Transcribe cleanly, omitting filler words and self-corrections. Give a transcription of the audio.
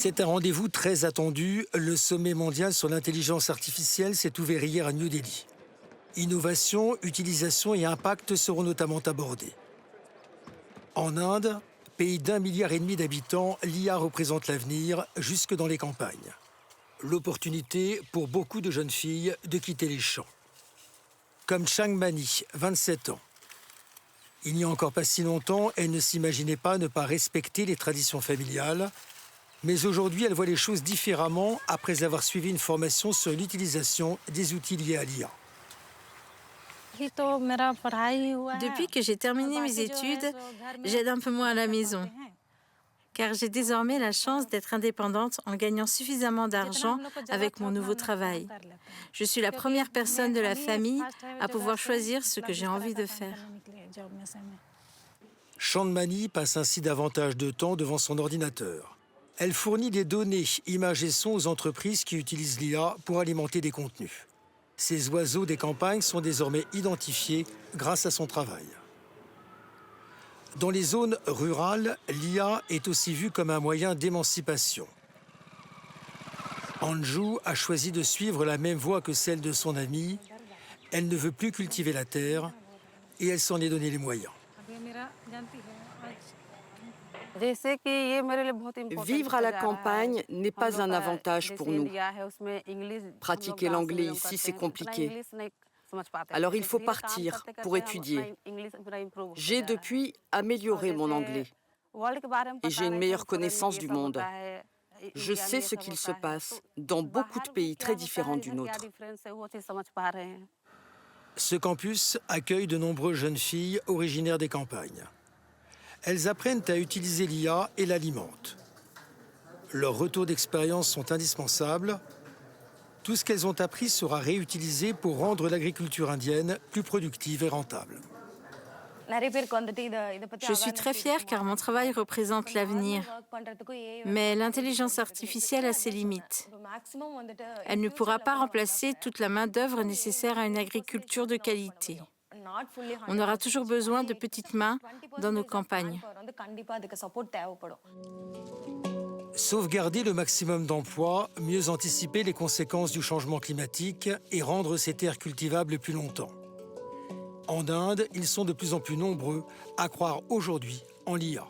C'est un rendez-vous très attendu. Le sommet mondial sur l'intelligence artificielle s'est ouvert hier à New Delhi. Innovation, utilisation et impact seront notamment abordés. En Inde, pays d'1,5 milliard d'habitants, l'IA représente l'avenir jusque dans les campagnes. L'opportunité pour beaucoup de jeunes filles de quitter les champs. Comme Chang Mani, 27 ans. Il n'y a encore pas si longtemps, elle ne s'imaginait pas ne pas respecter les traditions familiales. Mais aujourd'hui, elle voit les choses différemment après avoir suivi une formation sur l'utilisation des outils liés à l'IA. Depuis que j'ai terminé mes études, j'aide un peu moins à la maison, car j'ai désormais la chance d'être indépendante en gagnant suffisamment d'argent avec mon nouveau travail. Je suis la première personne de la famille à pouvoir choisir ce que j'ai envie de faire. Chang Mani passe ainsi davantage de temps devant son ordinateur. Elle fournit des données, images et sons aux entreprises qui utilisent l'IA pour alimenter des contenus. Ces oiseaux des campagnes sont désormais identifiés grâce à son travail. Dans les zones rurales, l'IA est aussi vue comme un moyen d'émancipation. Anju a choisi de suivre la même voie que celle de son amie. Elle ne veut plus cultiver la terre et elle s'en est donné les moyens. Vivre à la campagne n'est pas un avantage pour nous. Pratiquer l'anglais ici, c'est compliqué. Alors il faut partir pour étudier. J'ai depuis amélioré mon anglais et j'ai une meilleure connaissance du monde. Je sais ce qu'il se passe dans beaucoup de pays très différents du nôtre. Ce campus accueille de nombreuses jeunes filles originaires des campagnes. Elles apprennent à utiliser l'IA et l'alimentent. Leurs retours d'expérience sont indispensables. Tout ce qu'elles ont appris sera réutilisé pour rendre l'agriculture indienne plus productive et rentable. Je suis très fière car mon travail représente l'avenir. Mais l'intelligence artificielle a ses limites. Elle ne pourra pas remplacer toute la main-d'œuvre nécessaire à une agriculture de qualité. On aura toujours besoin de petites mains dans nos campagnes. Sauvegarder le maximum d'emplois, mieux anticiper les conséquences du changement climatique et rendre ces terres cultivables plus longtemps. En Inde, ils sont de plus en plus nombreux à croire aujourd'hui en l'IA.